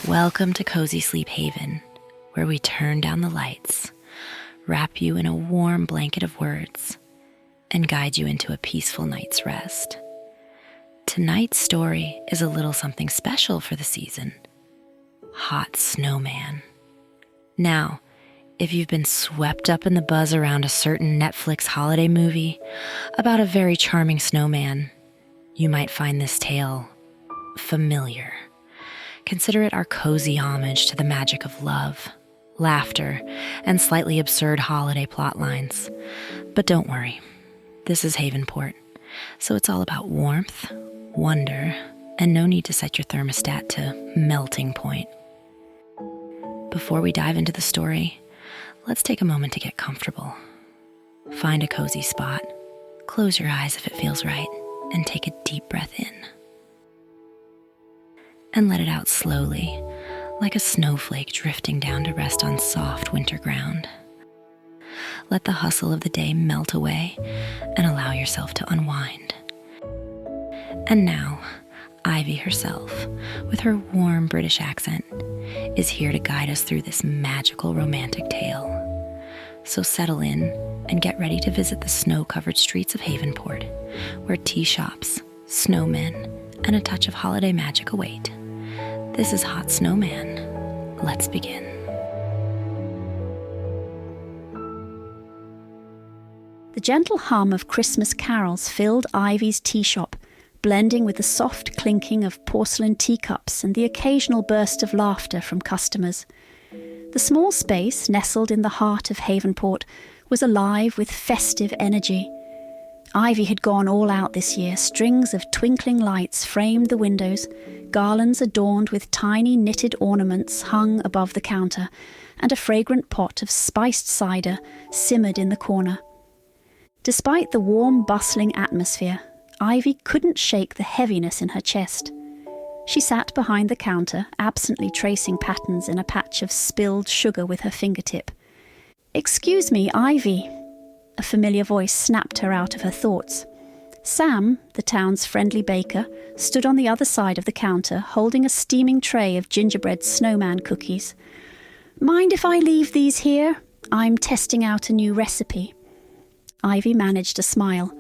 Welcome to Cozy Sleep Haven, where we turn down the lights, wrap you in a warm blanket of words, and guide you into a peaceful night's rest. Tonight's story is a little something special for the season. Hot Snowman. Now, if you've been swept up in the buzz around a certain Netflix holiday movie about a very charming snowman, you might find this tale familiar. Consider it our cozy homage to the magic of love, laughter, and slightly absurd holiday plot lines. But don't worry, this is Havenport, so it's all about warmth, wonder, and no need to set your thermostat to melting point. Before we dive into the story, let's take a moment to get comfortable. Find a cozy spot, close your eyes if it feels right, and take a deep breath in. And let it out slowly, like a snowflake drifting down to rest on soft winter ground. Let the hustle of the day melt away and allow yourself to unwind. And now, Ivy herself, with her warm British accent, is here to guide us through this magical romantic tale. So settle in and get ready to visit the snow-covered streets of Havenport, where tea shops, snowmen, and a touch of holiday magic await. This is Hot Snowman. Let's begin. The gentle hum of Christmas carols filled Ivy's tea shop, blending with the soft clinking of porcelain teacups and the occasional burst of laughter from customers. The small space, nestled in the heart of Havenport, was alive with festive energy. Ivy had gone all out this year. Strings of twinkling lights framed the windows, garlands adorned with tiny knitted ornaments hung above the counter, and a fragrant pot of spiced cider simmered in the corner. Despite the warm, bustling atmosphere, Ivy couldn't shake the heaviness in her chest. She sat behind the counter, absently tracing patterns in a patch of spilled sugar with her fingertip. "Excuse me, Ivy." A familiar voice snapped her out of her thoughts. Sam, the town's friendly baker, stood on the other side of the counter, holding a steaming tray of gingerbread snowman cookies. "Mind if I leave these here? I'm testing out a new recipe." Ivy managed a smile.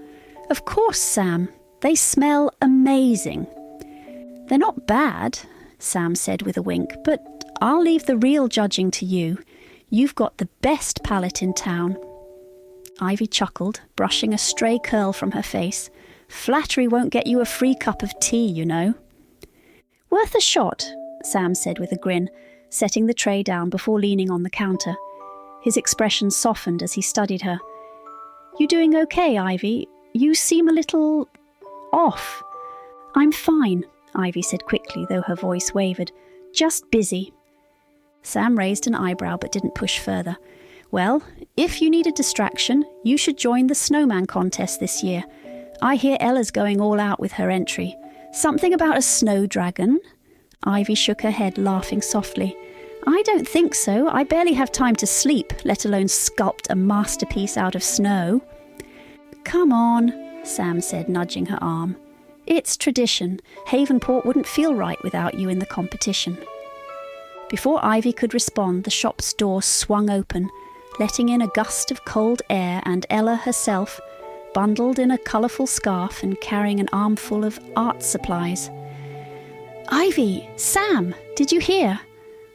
"Of course, Sam. They smell amazing." "They're not bad," Sam said with a wink, "but I'll leave the real judging to you. You've got the best palate in town." Ivy chuckled, brushing a stray curl from her face. "Flattery won't get you a free cup of tea, you know." "Worth a shot," Sam said with a grin, setting the tray down before leaning on the counter. His expression softened as he studied her. "You doing okay, Ivy? You seem a little off." "I'm fine," Ivy said quickly, though her voice wavered. "Just busy." Sam raised an eyebrow but didn't push further. "Well, if you need a distraction, you should join the snowman contest this year. I hear Ella's going all out with her entry. Something about a snow dragon?" Ivy shook her head, laughing softly. "I don't think so. I barely have time to sleep, let alone sculpt a masterpiece out of snow." "Come on," Sam said, nudging her arm. "It's tradition. Havenport wouldn't feel right without you in the competition." Before Ivy could respond, the shop's door swung open, letting in a gust of cold air and Ella herself, bundled in a colourful scarf and carrying an armful of art supplies. "Ivy, Sam, did you hear?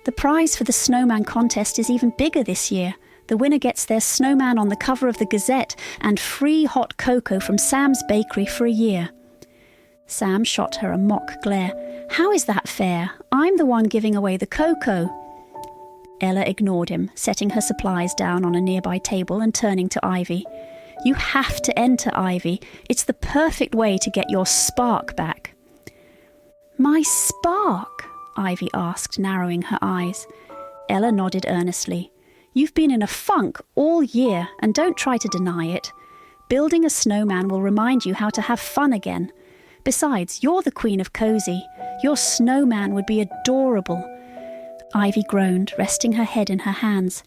The prize for the snowman contest is even bigger this year. The winner gets their snowman on the cover of the Gazette and free hot cocoa from Sam's bakery for a year." Sam shot her a mock glare. "How is that fair? I'm the one giving away the cocoa." Ella ignored him, setting her supplies down on a nearby table and turning to Ivy. "You have to enter, Ivy. It's the perfect way to get your spark back." "My spark?" Ivy asked, narrowing her eyes. Ella nodded earnestly. "You've been in a funk all year, and don't try to deny it. Building a snowman will remind you how to have fun again. Besides, you're the queen of cozy. Your snowman would be adorable." Ivy groaned, resting her head in her hands.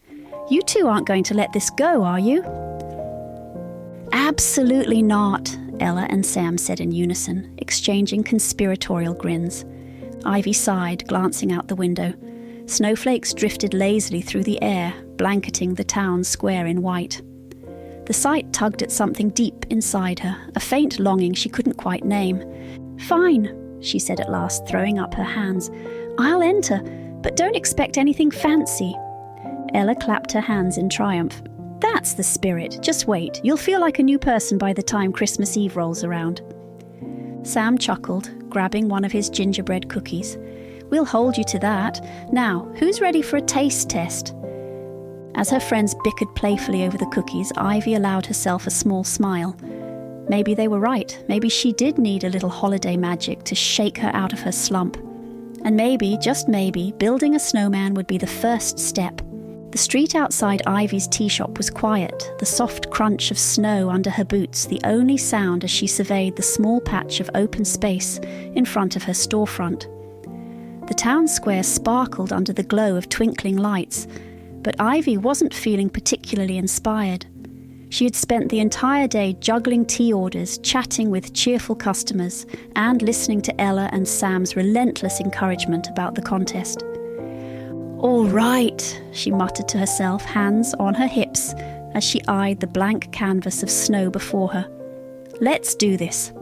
"You two aren't going to let this go, are you?" "Absolutely not," Ella and Sam said in unison, exchanging conspiratorial grins. Ivy sighed, glancing out the window. Snowflakes drifted lazily through the air, blanketing the town square in white. The sight tugged at something deep inside her, a faint longing she couldn't quite name. "Fine," she said at last, throwing up her hands. "I'll enter, but don't expect anything fancy." Ella clapped her hands in triumph. "That's the spirit. Just wait. You'll feel like a new person by the time Christmas Eve rolls around." Sam chuckled, grabbing one of his gingerbread cookies. "We'll hold you to that. Now, who's ready for a taste test?" As her friends bickered playfully over the cookies, Ivy allowed herself a small smile. Maybe they were right. Maybe she did need a little holiday magic to shake her out of her slump. And maybe, just maybe, building a snowman would be the first step. The street outside Ivy's tea shop was quiet, the soft crunch of snow under her boots the only sound as she surveyed the small patch of open space in front of her storefront. The town square sparkled under the glow of twinkling lights, but Ivy wasn't feeling particularly inspired. She had spent the entire day juggling tea orders, chatting with cheerful customers, and listening to Ella and Sam's relentless encouragement about the contest. "All right," she muttered to herself, hands on her hips, as she eyed the blank canvas of snow before her. "Let's do this."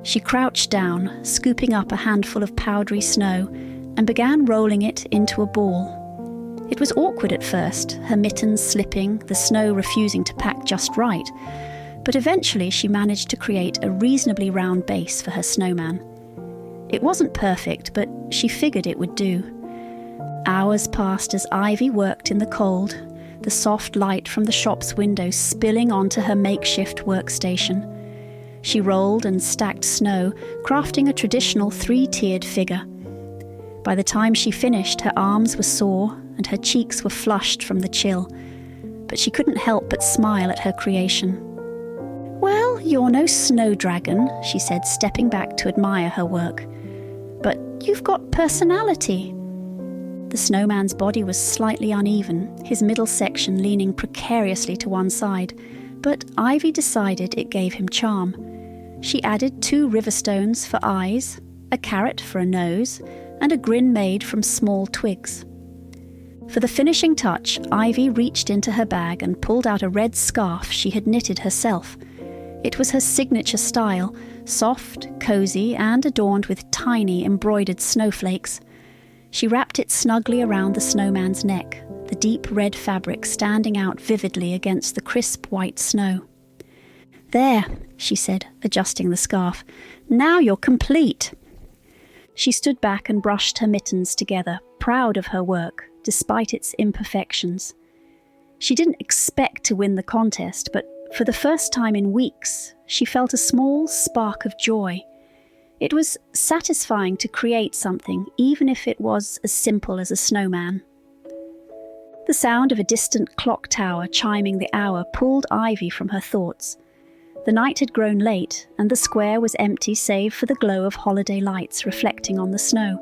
She crouched down, scooping up a handful of powdery snow, and began rolling it into a ball. It was awkward at first, her mittens slipping, the snow refusing to pack just right, but eventually she managed to create a reasonably round base for her snowman. It wasn't perfect, but she figured it would do. Hours passed as Ivy worked in the cold, the soft light from the shop's window spilling onto her makeshift workstation. She rolled and stacked snow, crafting a traditional 3-tiered figure. By the time she finished, her arms were sore and her cheeks were flushed from the chill, but she couldn't help but smile at her creation. "Well, you're no snow dragon," she said, stepping back to admire her work. "But you've got personality." The snowman's body was slightly uneven, his middle section leaning precariously to one side, but Ivy decided it gave him charm. She added 2 river stones for eyes, a carrot for a nose, and a grin made from small twigs. For the finishing touch, Ivy reached into her bag and pulled out a red scarf she had knitted herself. It was her signature style, soft, cozy, and adorned with tiny embroidered snowflakes. She wrapped it snugly around the snowman's neck, the deep red fabric standing out vividly against the crisp white snow. "There," she said, adjusting the scarf. "Now you're complete." She stood back and brushed her mittens together, proud of her work, despite its imperfections. She didn't expect to win the contest, but for the first time in weeks, she felt a small spark of joy. It was satisfying to create something, even if it was as simple as a snowman. The sound of a distant clock tower chiming the hour pulled Ivy from her thoughts. The night had grown late, and the square was empty save for the glow of holiday lights reflecting on the snow.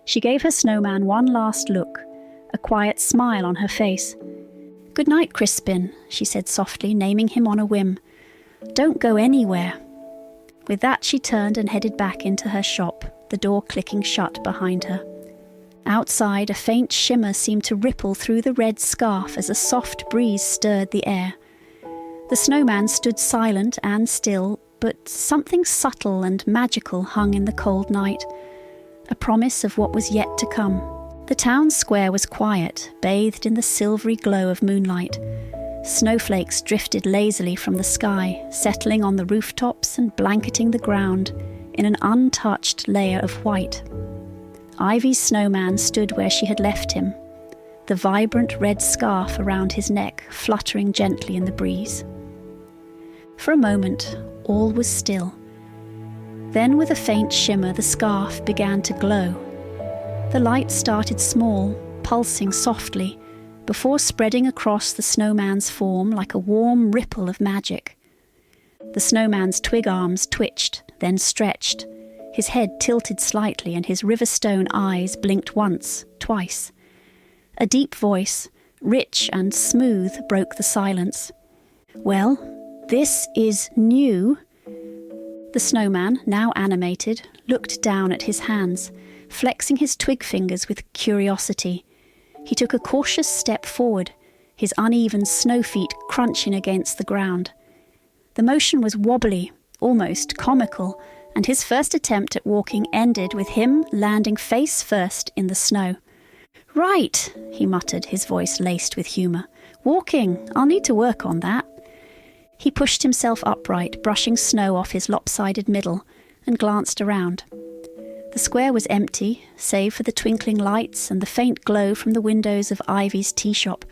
She gave her snowman one last look, a quiet smile on her face. "Good night, Crispin," she said softly, naming him on a whim. "Don't go anywhere." With that, she turned and headed back into her shop, the door clicking shut behind her. Outside, a faint shimmer seemed to ripple through the red scarf as a soft breeze stirred the air. The snowman stood silent and still, but something subtle and magical hung in the cold night, a promise of what was yet to come. The town square was quiet, bathed in the silvery glow of moonlight. Snowflakes drifted lazily from the sky, settling on the rooftops and blanketing the ground in an untouched layer of white. Ivy's snowman stood where she had left him, the vibrant red scarf around his neck fluttering gently in the breeze. For a moment, all was still. Then, with a faint shimmer, the scarf began to glow. The light started small, pulsing softly, before spreading across the snowman's form like a warm ripple of magic. The snowman's twig arms twitched, then stretched. His head tilted slightly and his riverstone eyes blinked once, twice. A deep voice, rich and smooth, broke the silence. "Well, this is new." The snowman, now animated, looked down at his hands. flexing his twig fingers with curiosity. He took a cautious step forward, his uneven snow feet crunching against the ground. The motion was wobbly, almost comical, and his first attempt at walking ended with him landing face first in the snow. "Right," he muttered, his voice laced with humour. "Walking, I'll need to work on that." He pushed himself upright, brushing snow off his lopsided middle, and glanced around. The square was empty, save for the twinkling lights and the faint glow from the windows of Ivy's tea shop.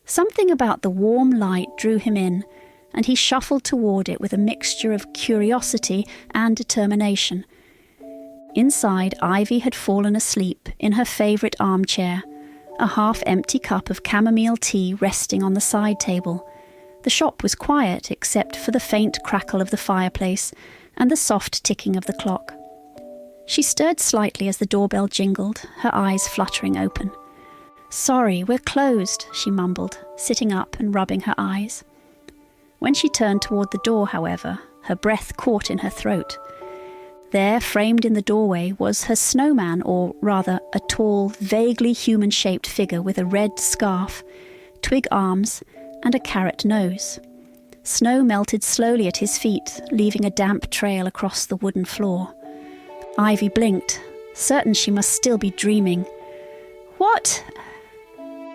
Something about the warm light drew him in, and he shuffled toward it with a mixture of curiosity and determination. Inside, Ivy had fallen asleep in her favourite armchair, a half-empty cup of chamomile tea resting on the side table. The shop was quiet except for the faint crackle of the fireplace and the soft ticking of the clock. She stirred slightly as the doorbell jingled, her eyes fluttering open. "Sorry, we're closed," she mumbled, sitting up and rubbing her eyes. When she turned toward the door, however, her breath caught in her throat. There, framed in the doorway, was her snowman, or rather a tall, vaguely human-shaped figure with a red scarf, twig arms, and a carrot nose. Snow melted slowly at his feet, leaving a damp trail across the wooden floor. Ivy blinked, certain she must still be dreaming. "What?"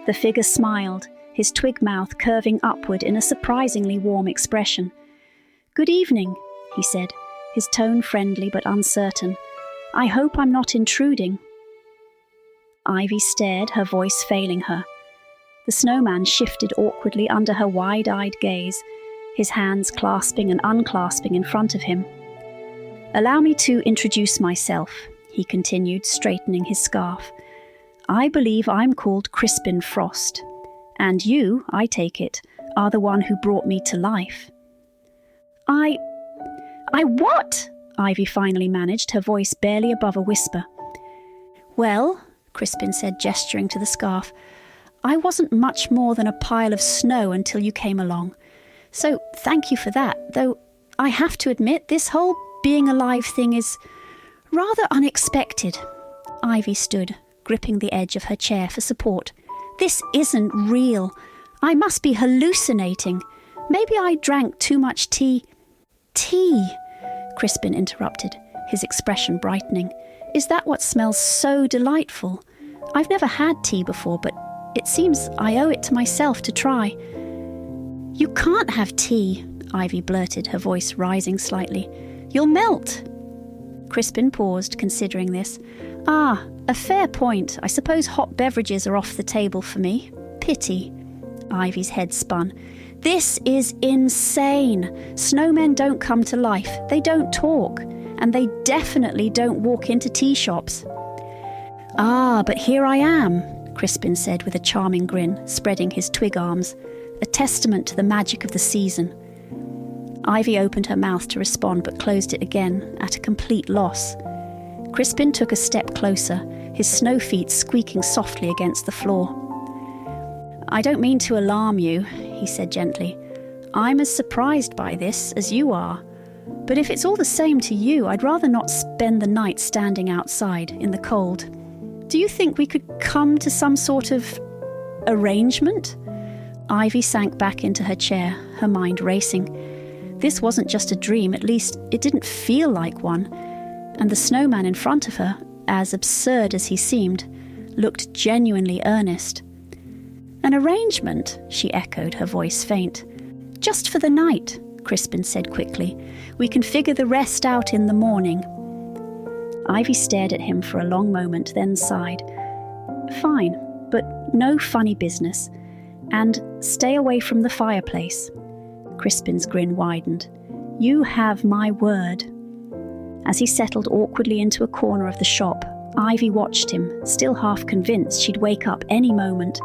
The figure smiled, his twig mouth curving upward in a surprisingly warm expression. "Good evening," he said, his tone friendly but uncertain. "I hope I'm not intruding." Ivy stared, her voice failing her. The snowman shifted awkwardly under her wide-eyed gaze, his hands clasping and unclasping in front of him. "Allow me to introduce myself," he continued, straightening his scarf. "I believe I'm called Crispin Frost, and you, I take it, are the one who brought me to life." I what?" Ivy finally managed, her voice barely above a whisper. "Well," Crispin said, gesturing to the scarf, "I wasn't much more than a pile of snow until you came along. So thank you for that, though I have to admit this whole being alive thing is rather unexpected." Ivy stood, gripping the edge of her chair for support. "This isn't real. I must be hallucinating. Maybe I drank too much tea." "Tea?" Crispin interrupted, his expression brightening. "Is that what smells so delightful? I've never had tea before, but it seems I owe it to myself to try." "You can't have tea," Ivy blurted, her voice rising slightly. "You'll melt." Crispin paused, considering this. "Ah, a fair point. I suppose hot beverages are off the table for me. Pity." Ivy's head spun. "This is insane. Snowmen don't come to life. They don't talk. And they definitely don't walk into tea shops." "Ah, but here I am," Crispin said with a charming grin, spreading his twig arms, a testament to the magic of the season. Ivy opened her mouth to respond but closed it again, at a complete loss. Crispin took a step closer, his snow feet squeaking softly against the floor. "I don't mean to alarm you," he said gently. "I'm as surprised by this as you are. But if it's all the same to you, I'd rather not spend the night standing outside in the cold. Do you think we could come to some sort of arrangement?" Ivy sank back into her chair, her mind racing. This wasn't just a dream, at least it didn't feel like one. And the snowman in front of her, as absurd as he seemed, looked genuinely earnest. "An arrangement?" she echoed, her voice faint. "Just for the night," Crispin said quickly. "We can figure the rest out in the morning." Ivy stared at him for a long moment, then sighed. "Fine, but no funny business. And stay away from the fireplace." Crispin's grin widened. "You have my word." As he settled awkwardly into a corner of the shop, Ivy watched him, still half convinced she'd wake up any moment.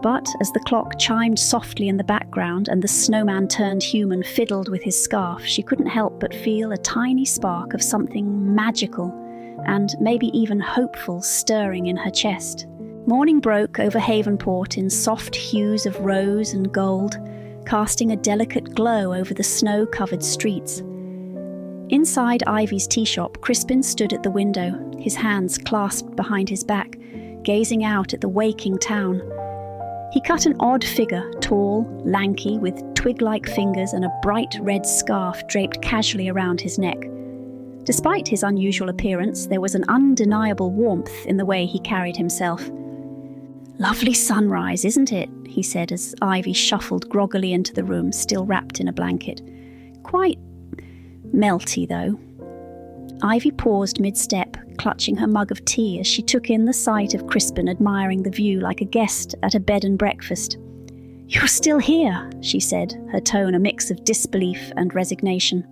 But as the clock chimed softly in the background and the snowman turned human fiddled with his scarf, she couldn't help but feel a tiny spark of something magical and maybe even hopeful stirring in her chest. Morning broke over Havenport in soft hues of rose and gold, casting a delicate glow over the snow-covered streets. Inside Ivy's tea shop, Crispin stood at the window, his hands clasped behind his back, gazing out at the waking town. He cut an odd figure, tall, lanky, with twig-like fingers and a bright red scarf draped casually around his neck. Despite his unusual appearance, there was an undeniable warmth in the way he carried himself. "Lovely sunrise, isn't it?" he said as Ivy shuffled groggily into the room, still wrapped in a blanket. "Quite melty, though." Ivy paused mid-step, clutching her mug of tea as she took in the sight of Crispin admiring the view like a guest at a bed and breakfast. "You're still here," she said, her tone a mix of disbelief and resignation.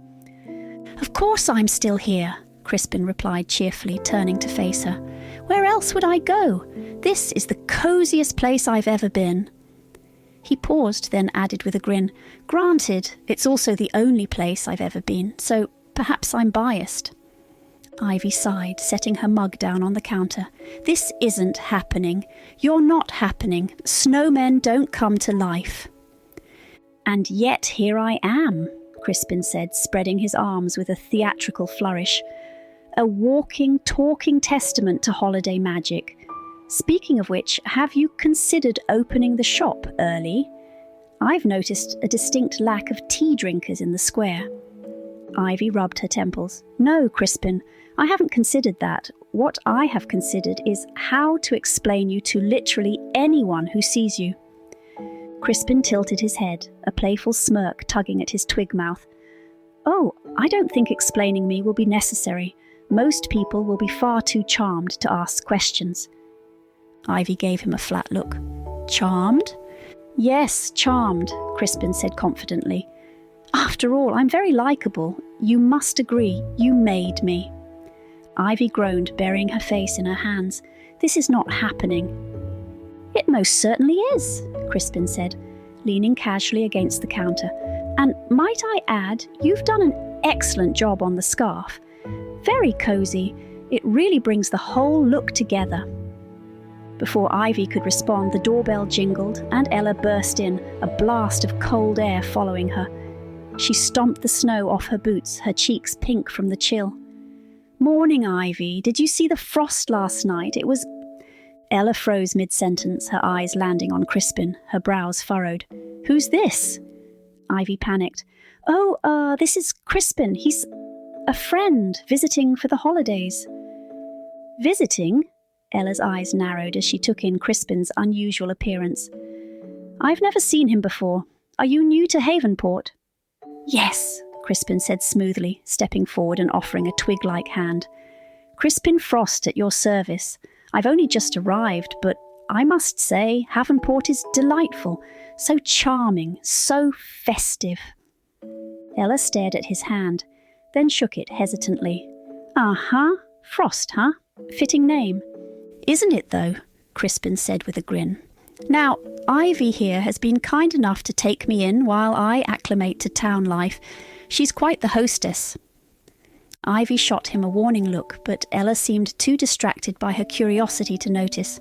"Of course I'm still here," Crispin replied cheerfully, turning to face her. "Where else would I go? This is the cosiest place I've ever been." He paused, then added with a grin, "Granted, it's also the only place I've ever been, so perhaps I'm biased." Ivy sighed, setting her mug down on the counter. "This isn't happening. You're not happening. Snowmen don't come to life." "And yet here I am," Crispin said, spreading his arms with a theatrical flourish. "A walking, talking testament to holiday magic. Speaking of which, have you considered opening the shop early? I've noticed a distinct lack of tea drinkers in the square." Ivy rubbed her temples. "No, Crispin, I haven't considered that. What I have considered is how to explain you to literally anyone who sees you." Crispin tilted his head, a playful smirk tugging at his twig mouth. "Oh, I don't think explaining me will be necessary. Most people will be far too charmed to ask questions." Ivy gave him a flat look. "Charmed?" "Yes, charmed," Crispin said confidently. "After all, I'm very likeable. You must agree, you made me." Ivy groaned, burying her face in her hands. "This is not happening." "It most certainly is," Crispin said, leaning casually against the counter. "And might I add, you've done an excellent job on the scarf. Very cosy. It really brings the whole look together." Before Ivy could respond, the doorbell jingled and Ella burst in, a blast of cold air following her. She stomped the snow off her boots, her cheeks pink from the chill. "Morning, Ivy. Did you see the frost last night? It was—" Ella froze mid-sentence, her eyes landing on Crispin, her brows furrowed. "Who's this?" Ivy panicked. "Oh, this is Crispin. He's a friend visiting for the holidays." "Visiting?" Ella's eyes narrowed as she took in Crispin's unusual appearance. "I've never seen him before. Are you new to Havenport?" "Yes," Crispin said smoothly, stepping forward and offering a twig-like hand. "Crispin Frost at your service. I've only just arrived, but I must say Havenport is delightful, so charming, so festive." Ella stared at his hand, then shook it hesitantly. "Uh-huh, Frost, huh? Fitting name." "Isn't it, though?" Crispin said with a grin. "Now, Ivy here has been kind enough to take me in while I acclimate to town life. She's quite the hostess." Ivy shot him a warning look, but Ella seemed too distracted by her curiosity to notice.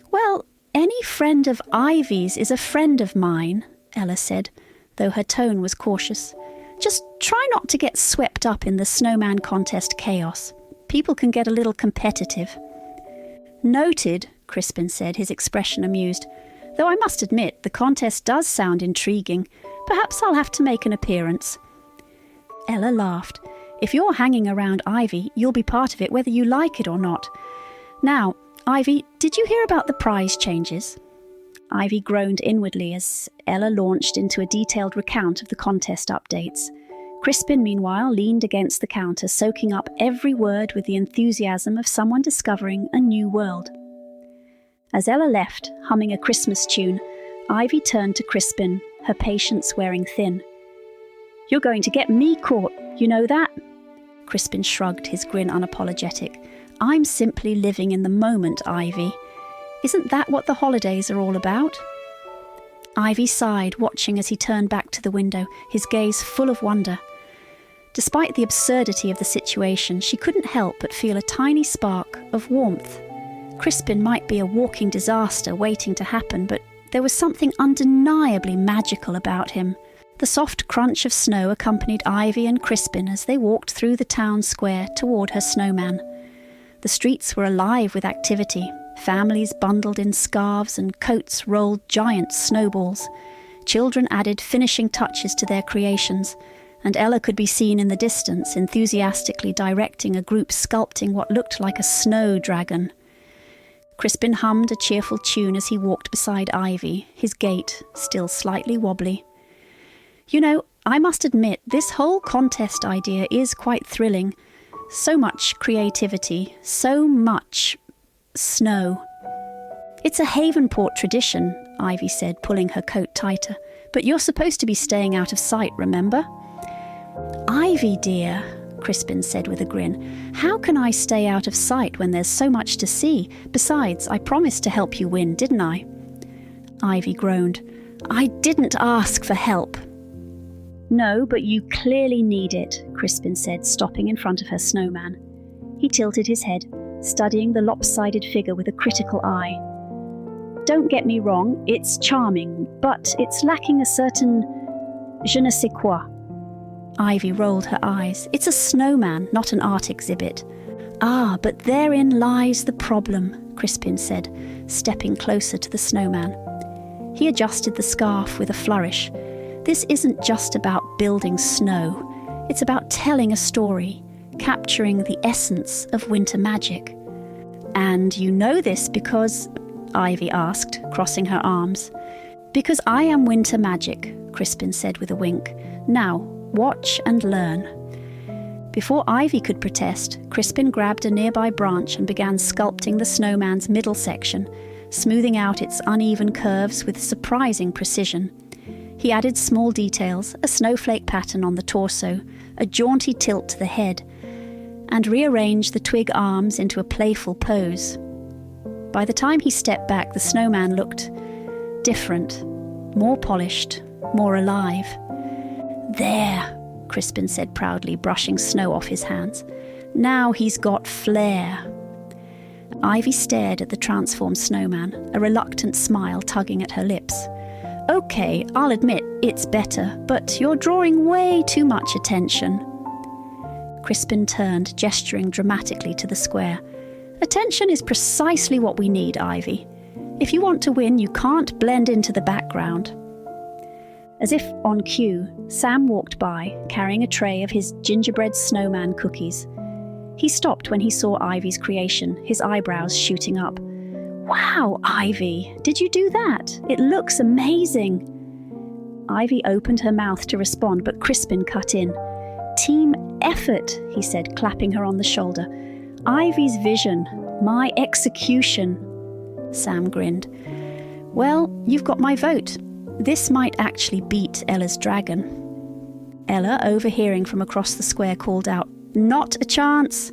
"Well, any friend of Ivy's is a friend of mine," Ella said, though her tone was cautious. "Just try not to get swept up in the snowman contest chaos. People can get a little competitive." "Noted," Crispin said, his expression amused. "Though I must admit, the contest does sound intriguing. Perhaps I'll have to make an appearance." Ella laughed. "If you're hanging around Ivy, you'll be part of it whether you like it or not. Now, Ivy, did you hear about the prize changes?" Ivy groaned inwardly as Ella launched into a detailed recount of the contest updates. Crispin, meanwhile, leaned against the counter, soaking up every word with the enthusiasm of someone discovering a new world. As Ella left, humming a Christmas tune, Ivy turned to Crispin, her patience wearing thin. "You're going to get me caught, you know that?" Crispin shrugged, his grin unapologetic. "I'm simply living in the moment, Ivy. Isn't that what the holidays are all about?" Ivy sighed, watching as he turned back to the window, his gaze full of wonder. Despite the absurdity of the situation, she couldn't help but feel a tiny spark of warmth. Crispin might be a walking disaster waiting to happen, but there was something undeniably magical about him. The soft crunch of snow accompanied Ivy and Crispin as they walked through the town square toward her snowman. The streets were alive with activity. Families bundled in scarves and coats rolled giant snowballs. Children added finishing touches to their creations, and Ella could be seen in the distance enthusiastically directing a group sculpting what looked like a snow dragon. Crispin hummed a cheerful tune as he walked beside Ivy, his gait still slightly wobbly. You know, I must admit, this whole contest idea is quite thrilling. So much creativity, so much snow. It's a Havenport tradition, Ivy said, pulling her coat tighter. But you're supposed to be staying out of sight, remember? Ivy, dear, Crispin said with a grin. How can I stay out of sight when there's so much to see? Besides, I promised to help you win, didn't I? Ivy groaned. I didn't ask for help. No, but you clearly need it, Crispin said, stopping in front of her snowman. He tilted his head, studying the lopsided figure with a critical eye. Don't get me wrong, it's charming, but it's lacking a certain je ne sais quoi. Ivy rolled her eyes. It's a snowman, not an art exhibit. Ah, but therein lies the problem, Crispin said, stepping closer to the snowman. He adjusted the scarf with a flourish. This isn't just about building snow. It's about telling a story, capturing the essence of winter magic. And you know this because, Ivy asked, crossing her arms. Because I am winter magic, Crispin said with a wink. Now, watch and learn. Before Ivy could protest, Crispin grabbed a nearby branch and began sculpting the snowman's middle section, smoothing out its uneven curves with surprising precision. He added small details, a snowflake pattern on the torso, a jaunty tilt to the head, and rearranged the twig arms into a playful pose. By the time he stepped back, the snowman looked different, more polished, more alive. There, Crispin said proudly, brushing snow off his hands. Now he's got flair. Ivy stared at the transformed snowman, a reluctant smile tugging at her lips. Okay, I'll admit it's better, but you're drawing way too much attention. Crispin turned, gesturing dramatically to the square. Attention is precisely what we need, Ivy. If you want to win, you can't blend into the background. As if on cue, Sam walked by, carrying a tray of his gingerbread snowman cookies. He stopped when he saw Ivy's creation, his eyebrows shooting up. Wow, Ivy, did you do that? It looks amazing. Ivy opened her mouth to respond, but Crispin cut in. Team effort, he said, clapping her on the shoulder. Ivy's vision, my execution. Sam grinned. Well, you've got my vote. This might actually beat Ella's dragon. Ella, overhearing from across the square, called out, Not a chance.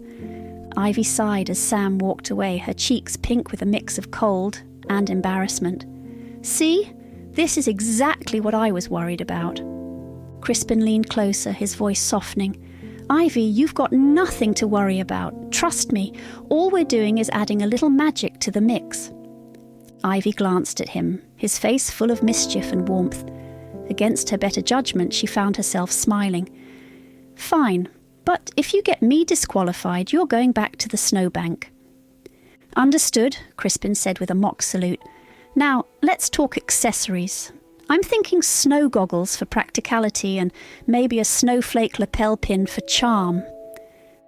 Ivy sighed as Sam walked away, her cheeks pink with a mix of cold and embarrassment. See? This is exactly what I was worried about. Crispin leaned closer, his voice softening. Ivy, you've got nothing to worry about. Trust me, all we're doing is adding a little magic to the mix. Ivy glanced at him, his face full of mischief and warmth. Against her better judgment, she found herself smiling. Fine. But if you get me disqualified, you're going back to the snowbank. Understood, Crispin said with a mock salute. Now, let's talk accessories. I'm thinking snow goggles for practicality and maybe a snowflake lapel pin for charm.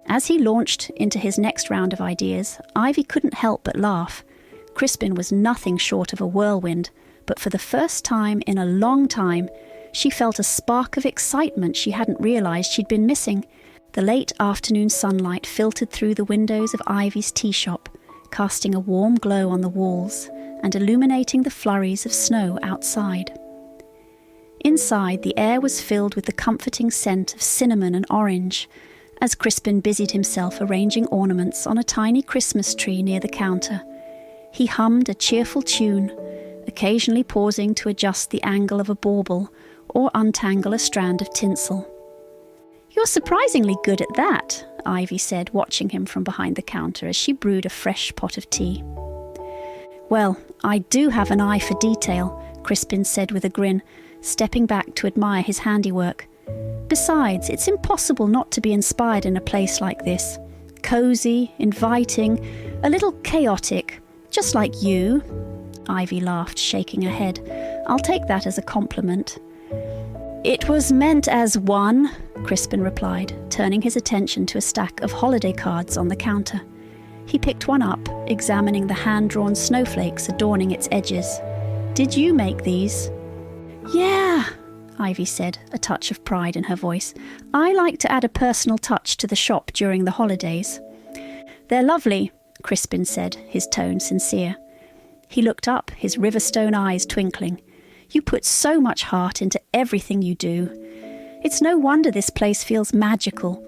As he launched into his next round of ideas, Ivy couldn't help but laugh. Crispin was nothing short of a whirlwind, but for the first time in a long time, she felt a spark of excitement she hadn't realized she'd been missing. The late afternoon sunlight filtered through the windows of Ivy's tea shop, casting a warm glow on the walls and illuminating the flurries of snow outside. Inside, the air was filled with the comforting scent of cinnamon and orange, as Crispin busied himself arranging ornaments on a tiny Christmas tree near the counter. He hummed a cheerful tune, occasionally pausing to adjust the angle of a bauble or untangle a strand of tinsel. You're surprisingly good at that, Ivy said, watching him from behind the counter as she brewed a fresh pot of tea. Well, I do have an eye for detail, Crispin said with a grin. stepping back to admire his handiwork. Besides, it's impossible not to be inspired in a place like this. Cozy, inviting, a little chaotic, just like you. Ivy laughed, shaking her head. I'll take that as a compliment. It was meant as one, Crispin replied, turning his attention to a stack of holiday cards on the counter. He picked one up, examining the hand-drawn snowflakes adorning its edges. Did you make these? Yeah, Ivy said, a touch of pride in her voice. I like to add a personal touch to the shop during the holidays. They're lovely, Crispin said, his tone sincere. He looked up, his riverstone eyes twinkling. You put so much heart into everything you do. It's no wonder this place feels magical.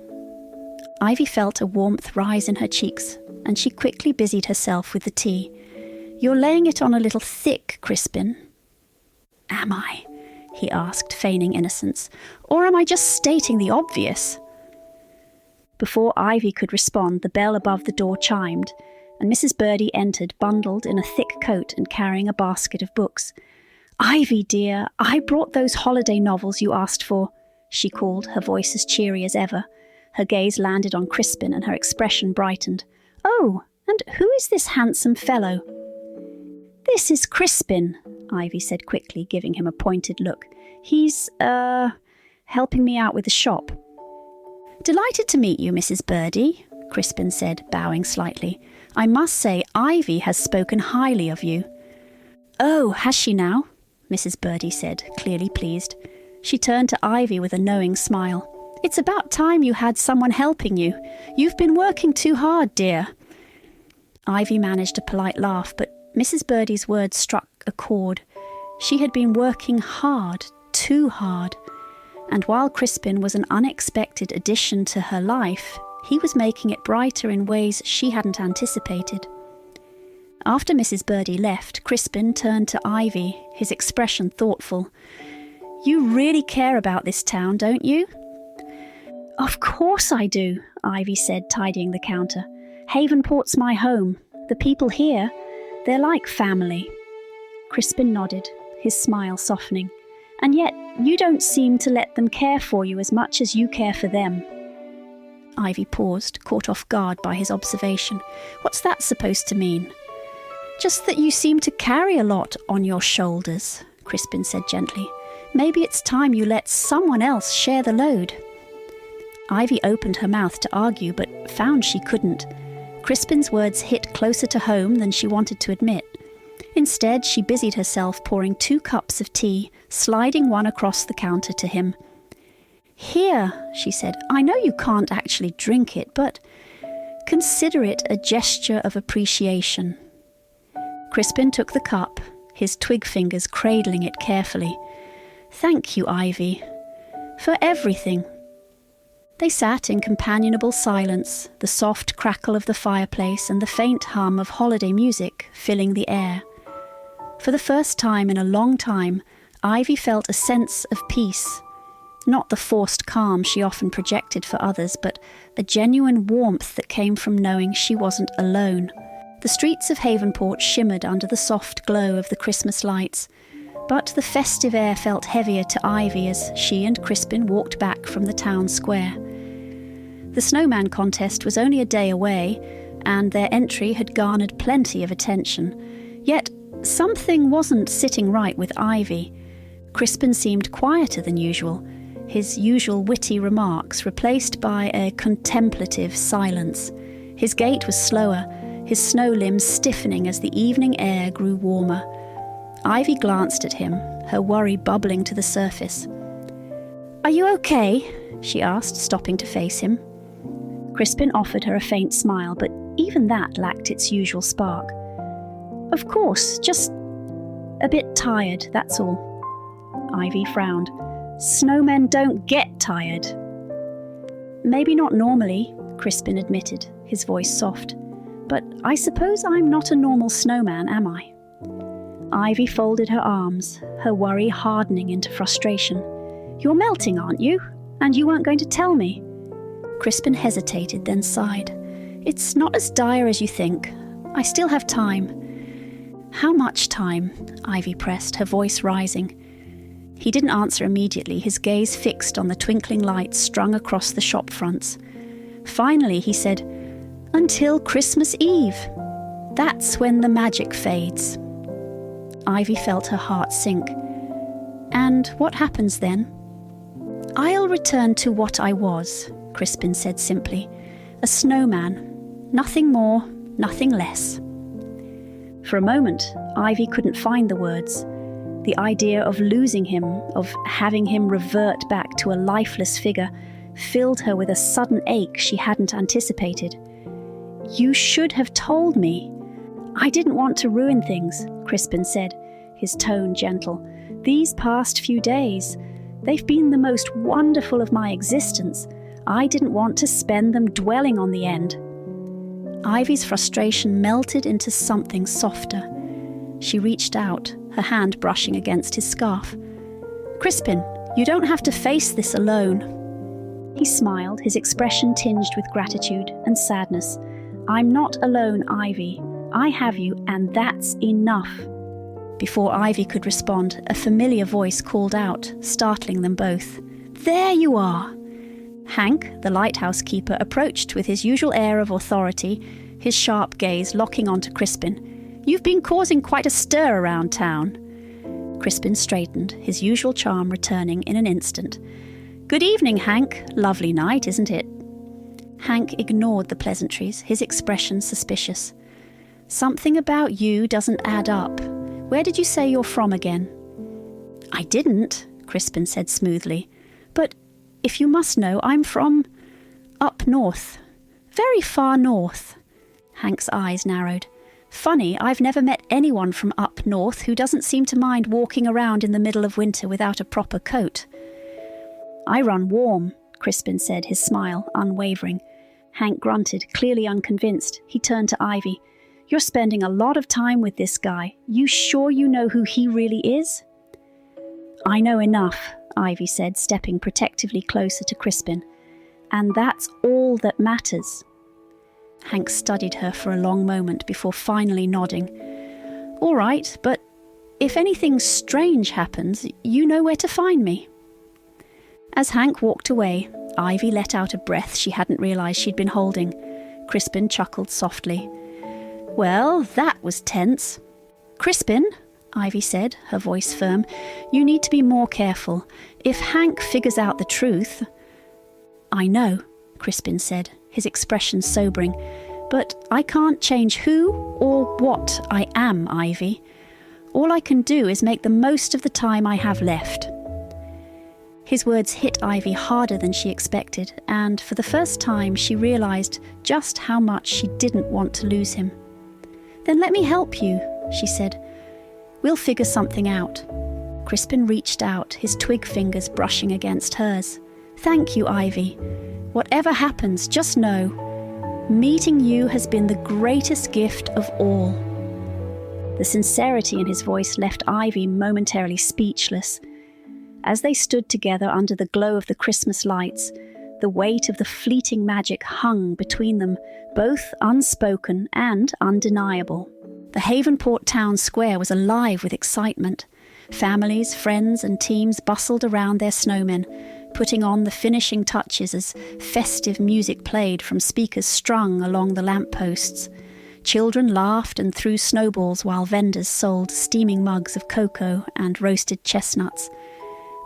Ivy felt a warmth rise in her cheeks, and she quickly busied herself with the tea. You're laying it on a little thick, Crispin. Am I? He asked, feigning innocence. Or am I just stating the obvious? Before Ivy could respond, the bell above the door chimed, and Mrs. Birdie entered, bundled in a thick coat and carrying a basket of books. Ivy, dear, I brought those holiday novels you asked for, she called, her voice as cheery as ever. Her gaze landed on Crispin and her expression brightened. Oh, and who is this handsome fellow? This is Crispin, Ivy said quickly, giving him a pointed look. He's, helping me out with the shop. Delighted to meet you, Mrs. Birdie, Crispin said, bowing slightly. I must say Ivy has spoken highly of you. Oh, has she now? Mrs. Birdie said, clearly pleased. She turned to Ivy with a knowing smile. It's about time you had someone helping you. You've been working too hard, dear. Ivy managed a polite laugh, but Mrs. Birdie's words struck a chord. She had been working hard, too hard. And while Crispin was an unexpected addition to her life, he was making it brighter in ways she hadn't anticipated. After Mrs. Birdie left, Crispin turned to Ivy, his expression thoughtful. You really care about this town, don't you? Of course I do, Ivy said, tidying the counter. Havenport's my home. The people here, they're like family. Crispin nodded, his smile softening. And yet, you don't seem to let them care for you as much as you care for them. Ivy paused, caught off guard by his observation. What's that supposed to mean? Just that you seem to carry a lot on your shoulders, Crispin said gently. Maybe it's time you let someone else share the load. Ivy opened her mouth to argue, but found she couldn't. Crispin's words hit closer to home than she wanted to admit. Instead, she busied herself pouring 2 cups of tea, sliding one across the counter to him. Here, she said, I know you can't actually drink it, but consider it a gesture of appreciation. Crispin took the cup, his twig fingers cradling it carefully. Thank you, Ivy, for everything. They sat in companionable silence, the soft crackle of the fireplace and the faint hum of holiday music filling the air. For the first time in a long time, Ivy felt a sense of peace. Not the forced calm she often projected for others, but a genuine warmth that came from knowing she wasn't alone. The streets of Havenport shimmered under the soft glow of the Christmas lights, but the festive air felt heavier to Ivy as she and Crispin walked back from the town square. The Snowman contest was only a day away, and their entry had garnered plenty of attention. Yet something wasn't sitting right with Ivy. Crispin seemed quieter than usual, his usual witty remarks replaced by a contemplative silence. His gait was slower, his snow limbs stiffening as the evening air grew warmer. Ivy glanced at him, her worry bubbling to the surface. Are you okay? She asked, stopping to face him. Crispin offered her a faint smile, but even that lacked its usual spark. Of course, just a bit tired, that's all. Ivy frowned. Snowmen don't get tired. Maybe not normally, Crispin admitted, his voice soft. But I suppose I'm not a normal snowman, am I? Ivy folded her arms, her worry hardening into frustration. You're melting, aren't you? And you weren't going to tell me? Crispin hesitated, then sighed. It's not as dire as you think. I still have time. How much time? Ivy pressed, her voice rising. He didn't answer immediately, his gaze fixed on the twinkling lights strung across the shop fronts. Finally, he said, "Until Christmas Eve. That's when the magic fades." Ivy felt her heart sink. "And what happens then?" "I'll return to what I was," Crispin said simply. "A snowman. Nothing more, nothing less." For a moment, Ivy couldn't find the words. The idea of losing him, of having him revert back to a lifeless figure, filled her with a sudden ache she hadn't anticipated. "You should have told me." "I didn't want to ruin things," Crispin said, his tone gentle. "These past few days, they've been the most wonderful of my existence. I didn't want to spend them dwelling on the end." Ivy's frustration melted into something softer. She reached out, her hand brushing against his scarf. "Crispin, you don't have to face this alone." He smiled, his expression tinged with gratitude and sadness. "I'm not alone, Ivy. I have you, and that's enough." Before Ivy could respond, a familiar voice called out, startling them both. "There you are!" Hank, the lighthouse keeper, approached with his usual air of authority, his sharp gaze locking onto Crispin. "You've been causing quite a stir around town." Crispin straightened, his usual charm returning in an instant. "Good evening, Hank. Lovely night, isn't it?" Hank ignored the pleasantries, his expression suspicious. "Something about you doesn't add up. Where did you say you're from again?" "I didn't," Crispin said smoothly. "But if you must know, I'm from up north. Very far north." Hank's eyes narrowed. "Funny, I've never met anyone from up north who doesn't seem to mind walking around in the middle of winter without a proper coat." "I run warm," Crispin said, his smile unwavering. Hank grunted, clearly unconvinced. He turned to Ivy. "You're spending a lot of time with this guy. You sure you know who he really is?" "I know enough," Ivy said, stepping protectively closer to Crispin. "And that's all that matters." Hank studied her for a long moment before finally nodding. "All right, but if anything strange happens, you know where to find me." As Hank walked away, Ivy let out a breath she hadn't realized she'd been holding. Crispin chuckled softly. "Well, that was tense." "Crispin," Ivy said, her voice firm, "you need to be more careful. If Hank figures out the truth—" "I know," Crispin said, his expression sobering, "but I can't change who or what I am, Ivy. All I can do is make the most of the time I have left." His words hit Ivy harder than she expected, and for the first time she realized just how much she didn't want to lose him. "Then let me help you," she said. "We'll figure something out." Crispin reached out, his twig fingers brushing against hers. "Thank you, Ivy. Whatever happens, just know, meeting you has been the greatest gift of all." The sincerity in his voice left Ivy momentarily speechless. As they stood together under the glow of the Christmas lights, the weight of the fleeting magic hung between them, both unspoken and undeniable. The Havenport town square was alive with excitement. Families, friends and teams bustled around their snowmen, putting on the finishing touches as festive music played from speakers strung along the lampposts. Children laughed and threw snowballs while vendors sold steaming mugs of cocoa and roasted chestnuts.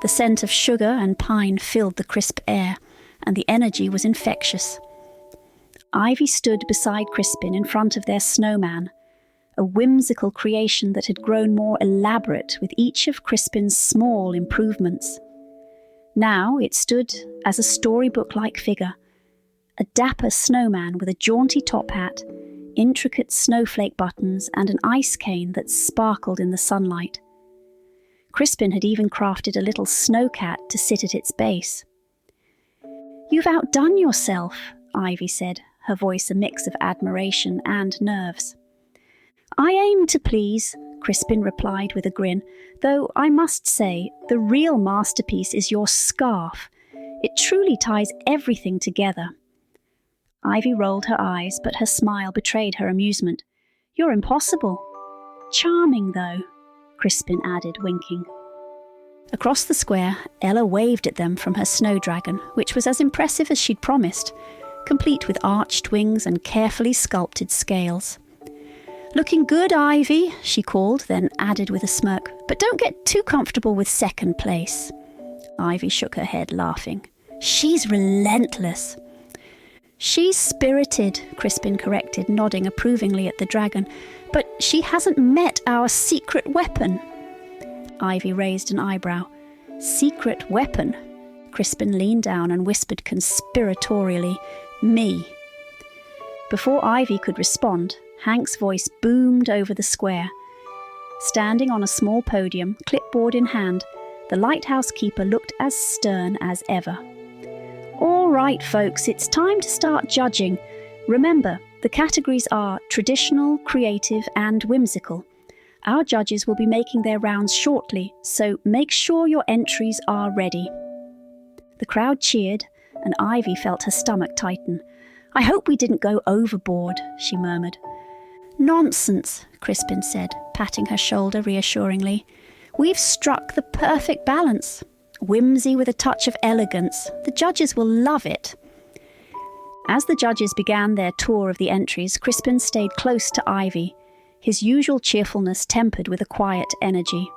The scent of sugar and pine filled the crisp air, and the energy was infectious. Ivy stood beside Crispin in front of their snowman, a whimsical creation that had grown more elaborate with each of Crispin's small improvements. Now it stood as a storybook-like figure, a dapper snowman with a jaunty top hat, intricate snowflake buttons, and an ice cane that sparkled in the sunlight. Crispin had even crafted a little snowcat to sit at its base. "You've outdone yourself," Ivy said, her voice a mix of admiration and nerves. "I aim to please," Crispin replied with a grin, "though I must say, the real masterpiece is your scarf. It truly ties everything together." Ivy rolled her eyes, but her smile betrayed her amusement. "You're impossible." "Charming, though," Crispin added, winking. Across the square, Ella waved at them from her snow dragon, which was as impressive as she'd promised, complete with arched wings and carefully sculpted scales. "Looking good, Ivy," she called, then added with a smirk, "but don't get too comfortable with second place." Ivy shook her head, laughing. "She's relentless." "She's spirited," Crispin corrected, nodding approvingly at the dragon, "but she hasn't met our secret weapon." Ivy raised an eyebrow. "Secret weapon?" Crispin leaned down and whispered conspiratorially, "Me." Before Ivy could respond, Hank's voice boomed over the square. Standing on a small podium, clipboard in hand, the lighthouse keeper looked as stern as ever. "All right, folks, it's time to start judging. Remember, the categories are traditional, creative, and whimsical. Our judges will be making their rounds shortly, so make sure your entries are ready." The crowd cheered, and Ivy felt her stomach tighten. "I hope we didn't go overboard," she murmured. "Nonsense," Crispin said, patting her shoulder reassuringly. "We've struck the perfect balance. Whimsy with a touch of elegance. The judges will love it." As the judges began their tour of the entries, Crispin stayed close to Ivy, his usual cheerfulness tempered with a quiet energy.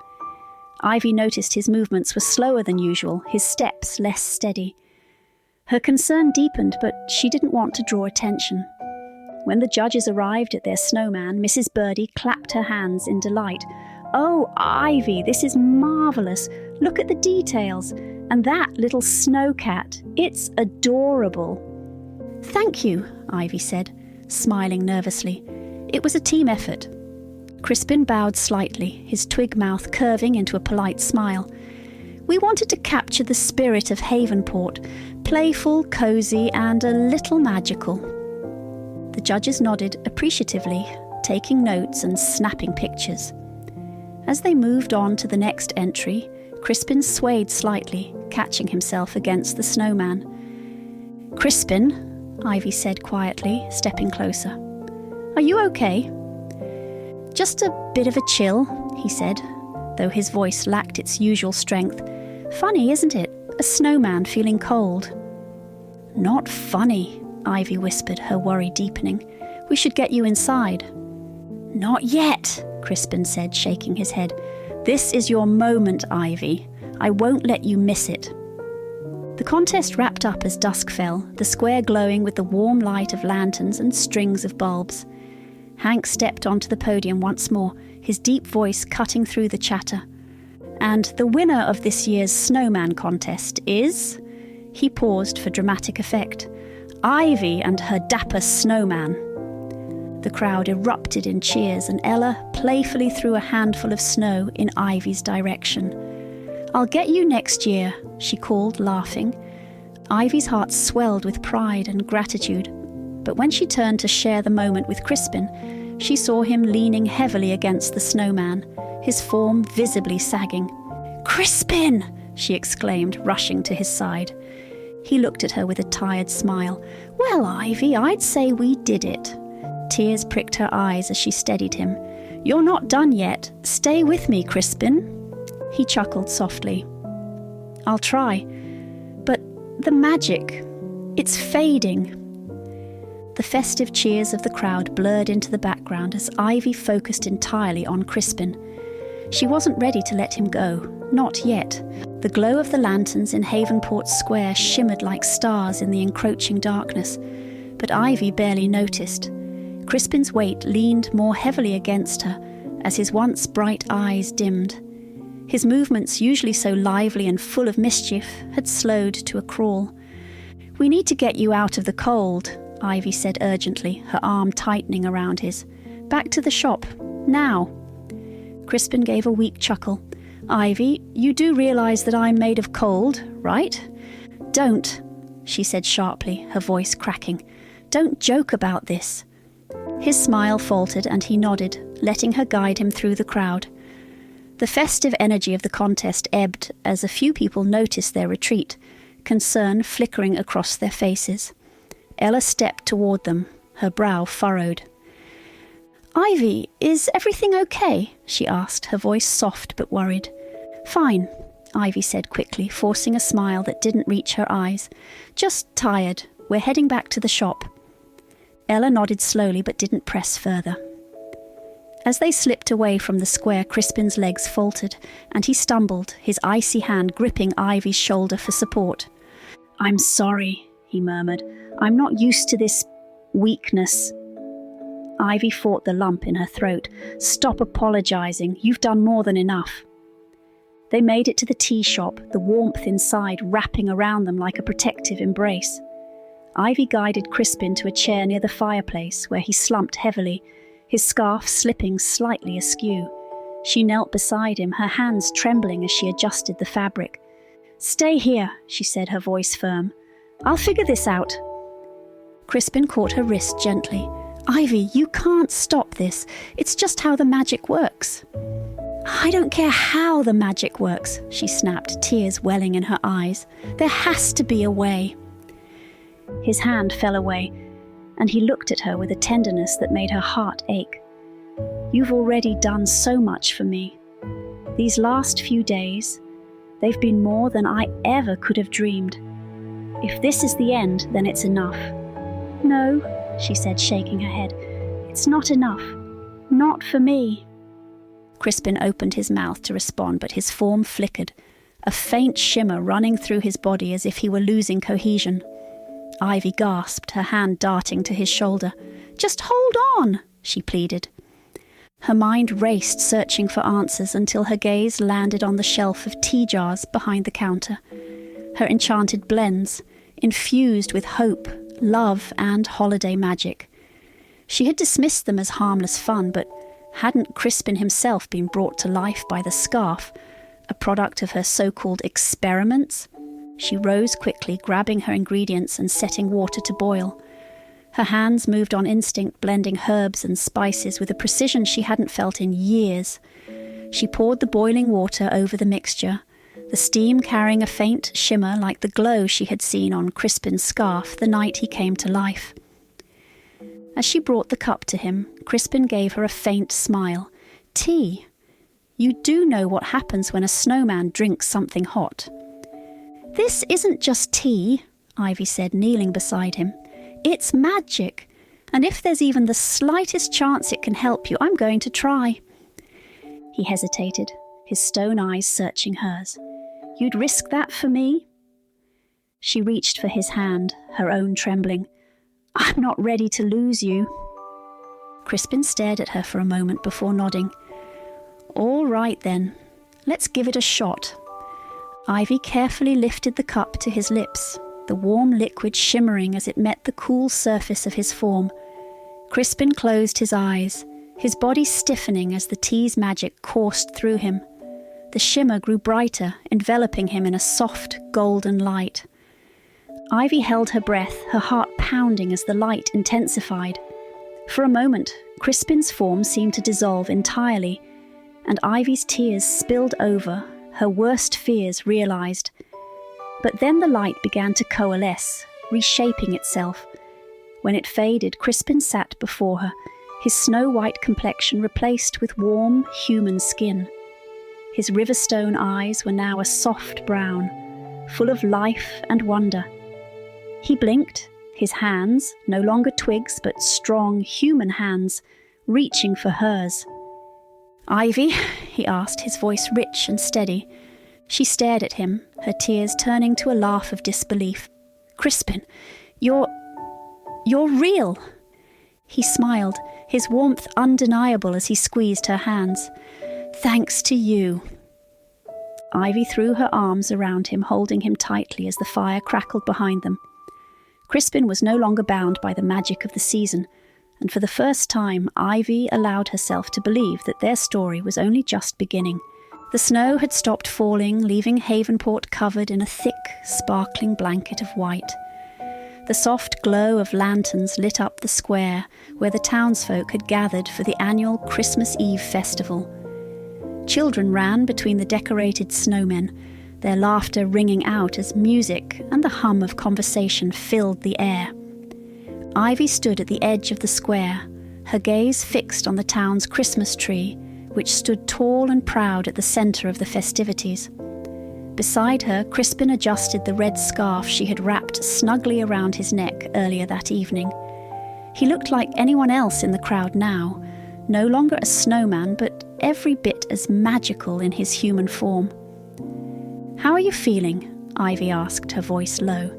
Ivy noticed his movements were slower than usual, his steps less steady. Her concern deepened, but she didn't want to draw attention. When the judges arrived at their snowman, Mrs. Birdie clapped her hands in delight. "Oh, Ivy, this is marvellous. Look at the details. And that little snow cat. It's adorable." "Thank you," Ivy said, smiling nervously. It was a team effort. Crispin bowed slightly, his twig mouth curving into a polite smile. "We wanted to capture the spirit of Havenport, playful, cosy, and a little magical." The judges nodded appreciatively, taking notes and snapping pictures. As they moved on to the next entry, Crispin swayed slightly, catching himself against the snowman. "Crispin," Ivy said quietly, stepping closer. "Are you okay?" "Just a bit of a chill," he said, though his voice lacked its usual strength. "Funny, isn't it? A snowman feeling cold." "Not funny," Ivy whispered, her worry deepening. "We should get you inside." "Not yet," Crispin said, shaking his head. "This is your moment, Ivy. I won't let you miss it." The contest wrapped up as dusk fell, the square glowing with the warm light of lanterns and strings of bulbs. Hank stepped onto the podium once more, his deep voice cutting through the chatter. "And the winner of this year's snowman contest is..." He paused for dramatic effect. "Ivy and her dapper snowman." The crowd erupted in cheers, and Ella playfully threw a handful of snow in Ivy's direction. "I'll get you next year," she called, laughing. Ivy's heart swelled with pride and gratitude, but when she turned to share the moment with Crispin, she saw him leaning heavily against the snowman, his form visibly sagging. "Crispin!" she exclaimed, rushing to his side. He looked at her with a tired smile. "Well, Ivy, I'd say we did it." Tears pricked her eyes as she steadied him. "You're not done yet. Stay with me, Crispin." He chuckled softly. "I'll try. But the magic, it's fading." The festive cheers of the crowd blurred into the background as Ivy focused entirely on Crispin. She wasn't ready to let him go, not yet. The glow of the lanterns in Havenport Square shimmered like stars in the encroaching darkness, but Ivy barely noticed. Crispin's weight leaned more heavily against her as his once bright eyes dimmed. His movements, usually so lively and full of mischief, had slowed to a crawl. "We need to get you out of the cold," Ivy said urgently, her arm tightening around his. "Back to the shop, now." Crispin gave a weak chuckle. "Ivy, you do realise that I'm made of cold, right?" "Don't," she said sharply, her voice cracking. "Don't joke about this." His smile faltered and he nodded, letting her guide him through the crowd. The festive energy of the contest ebbed as a few people noticed their retreat, concern flickering across their faces. Ella stepped toward them, her brow furrowed. "Ivy, is everything okay?" she asked, her voice soft but worried. "Fine. Ivy said quickly, forcing a smile that didn't reach her eyes. "Just tired. We're heading back to the shop." Ella nodded slowly but didn't press further. As they slipped away from the square, Crispin's legs faltered, and he stumbled, his icy hand gripping Ivy's shoulder for support. "I'm sorry," he murmured. "I'm not used to this weakness." Ivy fought the lump in her throat. "Stop apologizing. You've done more than enough." They made it to the tea shop, the warmth inside wrapping around them like a protective embrace. Ivy guided Crispin to a chair near the fireplace, where he slumped heavily, his scarf slipping slightly askew. She knelt beside him, her hands trembling as she adjusted the fabric. "Stay here," she said, her voice firm. "I'll figure this out." Crispin caught her wrist gently. "Ivy, you can't stop this. It's just how the magic works." "I don't care how the magic works," she snapped, tears welling in her eyes. "There has to be a way." His hand fell away, and he looked at her with a tenderness that made her heart ache. "You've already done so much for me. These last few days, they've been more than I ever could have dreamed. If this is the end, then it's enough." "No," she said, shaking her head. "It's not enough. Not for me." Crispin opened his mouth to respond, but his form flickered, a faint shimmer running through his body as if he were losing cohesion. Ivy gasped, her hand darting to his shoulder. "Just hold on," she pleaded. Her mind raced, searching for answers, until her gaze landed on the shelf of tea jars behind the counter. Her enchanted blends, infused with hope, love, and holiday magic. She had dismissed them as harmless fun, but hadn't Crispin himself been brought to life by the scarf, a product of her so-called experiments? She rose quickly, grabbing her ingredients and setting water to boil. Her hands moved on instinct, blending herbs and spices with a precision she hadn't felt in years. She poured the boiling water over the mixture, the steam carrying a faint shimmer like the glow she had seen on Crispin's scarf the night he came to life. As she brought the cup to him, Crispin gave her a faint smile. "Tea. You do know what happens when a snowman drinks something hot." "This isn't just tea," Ivy said, kneeling beside him. "It's magic, and if there's even the slightest chance it can help you, I'm going to try." He hesitated, his stone eyes searching hers. "You'd risk that for me?" She reached for his hand, her own trembling. "I'm not ready to lose you." Crispin stared at her for a moment before nodding. "All right then, let's give it a shot." Ivy carefully lifted the cup to his lips, the warm liquid shimmering as it met the cool surface of his form. Crispin closed his eyes, his body stiffening as the tea's magic coursed through him. The shimmer grew brighter, enveloping him in a soft, golden light. Ivy held her breath, her heart pounding as the light intensified. For a moment, Crispin's form seemed to dissolve entirely, and Ivy's tears spilled over, her worst fears realized. But then the light began to coalesce, reshaping itself. When it faded, Crispin sat before her, his snow-white complexion replaced with warm, human skin. His riverstone eyes were now a soft brown, full of life and wonder. He blinked, his hands, no longer twigs but strong, human hands, reaching for hers. "Ivy?" he asked, his voice rich and steady. She stared at him, her tears turning to a laugh of disbelief. "Crispin, you're real." He smiled, his warmth undeniable as he squeezed her hands. "Thanks to you." Ivy threw her arms around him, holding him tightly as the fire crackled behind them. Crispin was no longer bound by the magic of the season, and for the first time Ivy allowed herself to believe that their story was only just beginning. The snow had stopped falling, leaving Havenport covered in a thick, sparkling blanket of white. The soft glow of lanterns lit up the square where the townsfolk had gathered for the annual Christmas Eve festival. Children ran between the decorated snowmen, their laughter ringing out as music and the hum of conversation filled the air. Ivy stood at the edge of the square, her gaze fixed on the town's Christmas tree, which stood tall and proud at the centre of the festivities. Beside her, Crispin adjusted the red scarf she had wrapped snugly around his neck earlier that evening. He looked like anyone else in the crowd now, no longer a snowman, but every bit as magical in his human form. "How are you feeling?" Ivy asked, her voice low.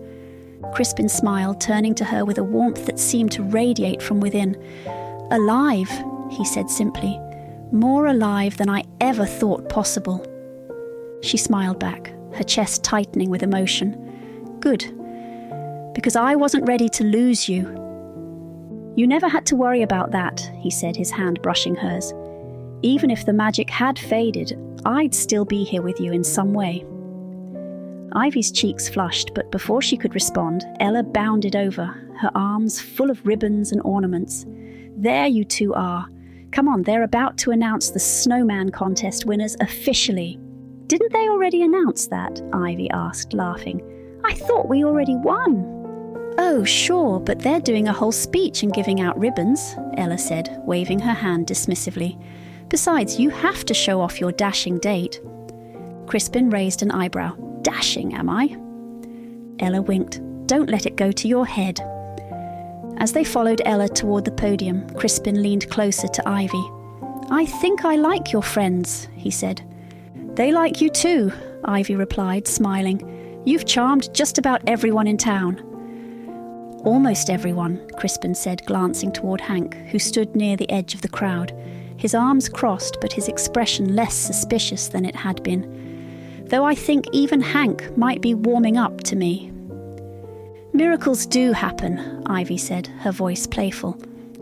Crispin smiled, turning to her with a warmth that seemed to radiate from within. "Alive," he said simply. "More alive than I ever thought possible." She smiled back, her chest tightening with emotion. "Good. Because I wasn't ready to lose you." "You never had to worry about that," he said, his hand brushing hers. "Even if the magic had faded, I'd still be here with you in some way." Ivy's cheeks flushed, but before she could respond, Ella bounded over, her arms full of ribbons and ornaments. "There you two are. Come on, they're about to announce the Snowman contest winners officially." "Didn't they already announce that?" Ivy asked, laughing. "I thought we already won." "Oh, sure, but they're doing a whole speech and giving out ribbons," Ella said, waving her hand dismissively. "Besides, you have to show off your dashing date." Crispin raised an eyebrow. "Dashing, am I?" Ella winked. "Don't let it go to your head." As they followed Ella toward the podium, Crispin leaned closer to Ivy. "I think I like your friends," he said. "They like you too," Ivy replied, smiling. "You've charmed just about everyone in town." "Almost everyone," Crispin said, glancing toward Hank, who stood near the edge of the crowd, his arms crossed but his expression less suspicious than it had been. "Though I think even Hank might be warming up to me." "Miracles do happen," Ivy said, her voice playful.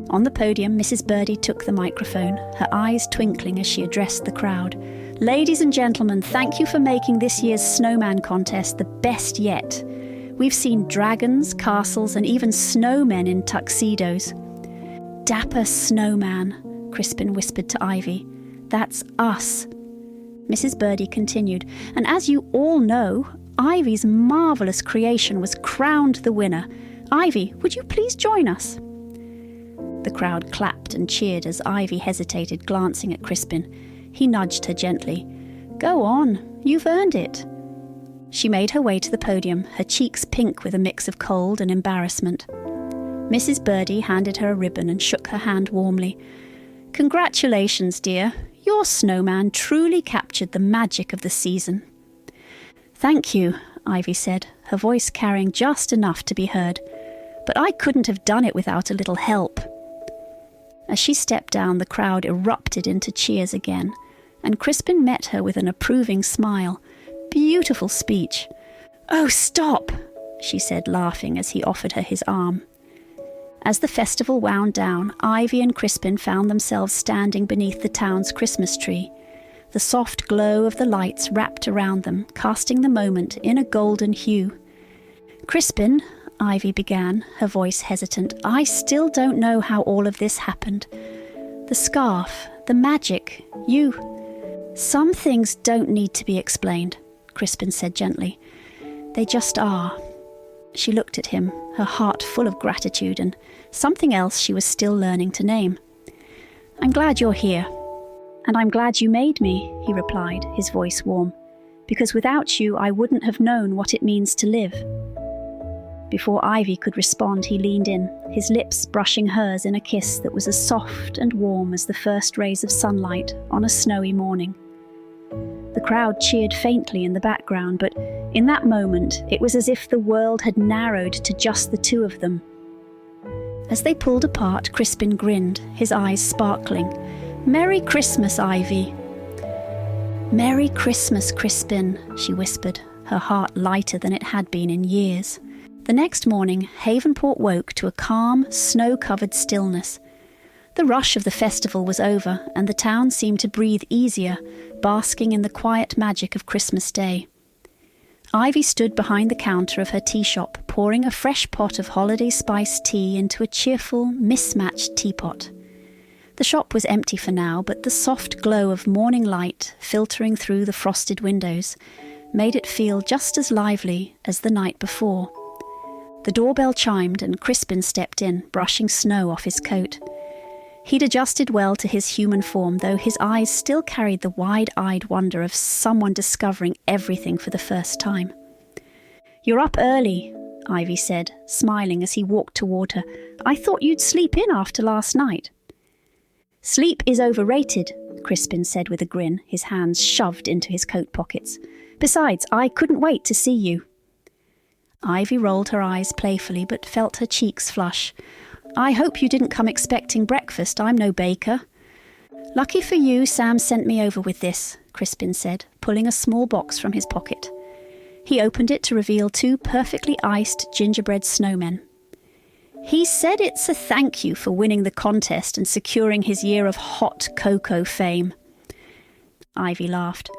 On the podium, Mrs. Birdie took the microphone, her eyes twinkling as she addressed the crowd. "Ladies and gentlemen, thank you for making this year's Snowman contest the best yet. We've seen dragons, castles, and even snowmen in tuxedos." "Dapper Snowman," Crispin whispered to Ivy. "That's us." Mrs. Birdie continued, "And as you all know, Ivy's marvellous creation was crowned the winner. Ivy, would you please join us?" The crowd clapped and cheered as Ivy hesitated, glancing at Crispin. He nudged her gently. "Go on, you've earned it." She made her way to the podium, her cheeks pink with a mix of cold and embarrassment. Mrs. Birdie handed her a ribbon and shook her hand warmly. "Congratulations, dear. Your snowman truly captured the magic of the season." "Thank you," Ivy said, her voice carrying just enough to be heard. "But I couldn't have done it without a little help." As she stepped down, the crowd erupted into cheers again, and Crispin met her with an approving smile. "Beautiful speech." "Oh, stop," she said, laughing as he offered her his arm. As the festival wound down, Ivy and Crispin found themselves standing beneath the town's Christmas tree. The soft glow of the lights wrapped around them, casting the moment in a golden hue. "Crispin," Ivy began, her voice hesitant, "I still don't know how all of this happened. The scarf, the magic, you. Some things don't need to be explained," Crispin said gently. "They just are." She looked at him, her heart full of gratitude and something else she was still learning to name. "I'm glad you're here." "And I'm glad you made me," he replied, his voice warm. "Because without you, I wouldn't have known what it means to live." Before Ivy could respond, he leaned in, his lips brushing hers in a kiss that was as soft and warm as the first rays of sunlight on a snowy morning. The crowd cheered faintly in the background, but in that moment, it was as if the world had narrowed to just the two of them. As they pulled apart, Crispin grinned, his eyes sparkling. "Merry Christmas, Ivy." "Merry Christmas, Crispin," she whispered, her heart lighter than it had been in years. The next morning, Havenport woke to a calm, snow-covered stillness. The rush of the festival was over, and the town seemed to breathe easier, basking in the quiet magic of Christmas Day. Ivy stood behind the counter of her tea shop, pouring a fresh pot of holiday spiced tea into a cheerful, mismatched teapot. The shop was empty for now, but the soft glow of morning light filtering through the frosted windows made it feel just as lively as the night before. The doorbell chimed and Crispin stepped in, brushing snow off his coat. He'd adjusted well to his human form, though his eyes still carried the wide-eyed wonder of someone discovering everything for the first time. "You're up early," Ivy said, smiling as he walked toward her. "I thought you'd sleep in after last night." "Sleep is overrated," Crispin said with a grin, his hands shoved into his coat pockets. "Besides, I couldn't wait to see you." Ivy rolled her eyes playfully but felt her cheeks flush. "I hope you didn't come expecting breakfast. I'm no baker." "Lucky for you, Sam sent me over with this," Crispin said, pulling a small box from his pocket. He opened it to reveal 2 perfectly iced gingerbread snowmen. "He said it's a thank you for winning the contest and securing his year of hot cocoa fame." Ivy laughed.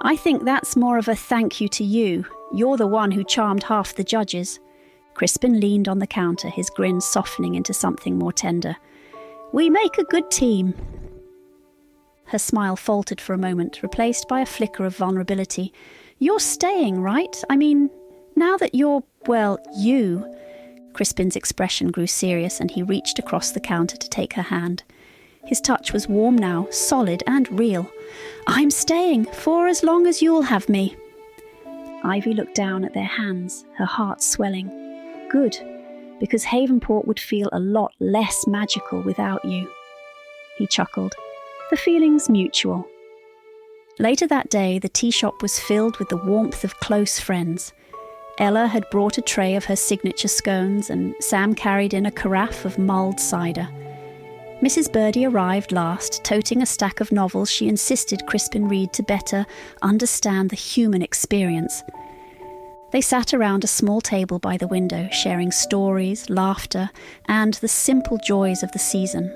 "I think that's more of a thank you to you. You're the one who charmed half the judges." Crispin leaned on the counter, his grin softening into something more tender. "We make a good team." Her smile faltered for a moment, replaced by a flicker of vulnerability. "You're staying, right? I mean, now that you're, well, you." Crispin's expression grew serious and he reached across the counter to take her hand. His touch was warm now, solid and real. "I'm staying, for as long as you'll have me." Ivy looked down at their hands, her heart swelling. "Good, because Havenport would feel a lot less magical without you." He chuckled. "The feeling's mutual." Later that day, the tea shop was filled with the warmth of close friends. Ella had brought a tray of her signature scones, and Sam carried in a carafe of mulled cider. Mrs. Birdie arrived last, toting a stack of novels she insisted Crispin read to better understand the human experience. They sat around a small table by the window, sharing stories, laughter, and the simple joys of the season.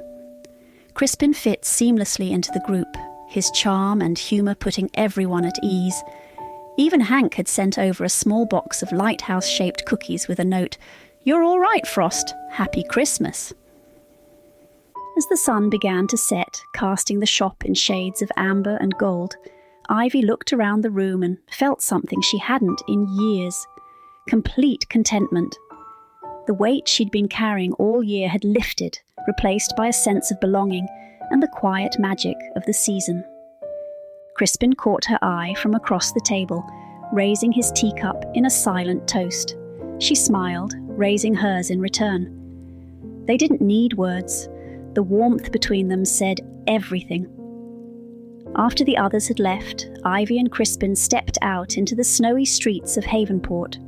Crispin fit seamlessly into the group, his charm and humour putting everyone at ease. Even Hank had sent over a small box of lighthouse-shaped cookies with a note, "You're all right, Frost. Happy Christmas." As the sun began to set, casting the shop in shades of amber and gold, Ivy looked around the room and felt something she hadn't in years. Complete contentment. The weight she'd been carrying all year had lifted, replaced by a sense of belonging and the quiet magic of the season. Crispin caught her eye from across the table, raising his teacup in a silent toast. She smiled, raising hers in return. They didn't need words. The warmth between them said everything. After the others had left, Ivy and Crispin stepped out into the snowy streets of Havenport.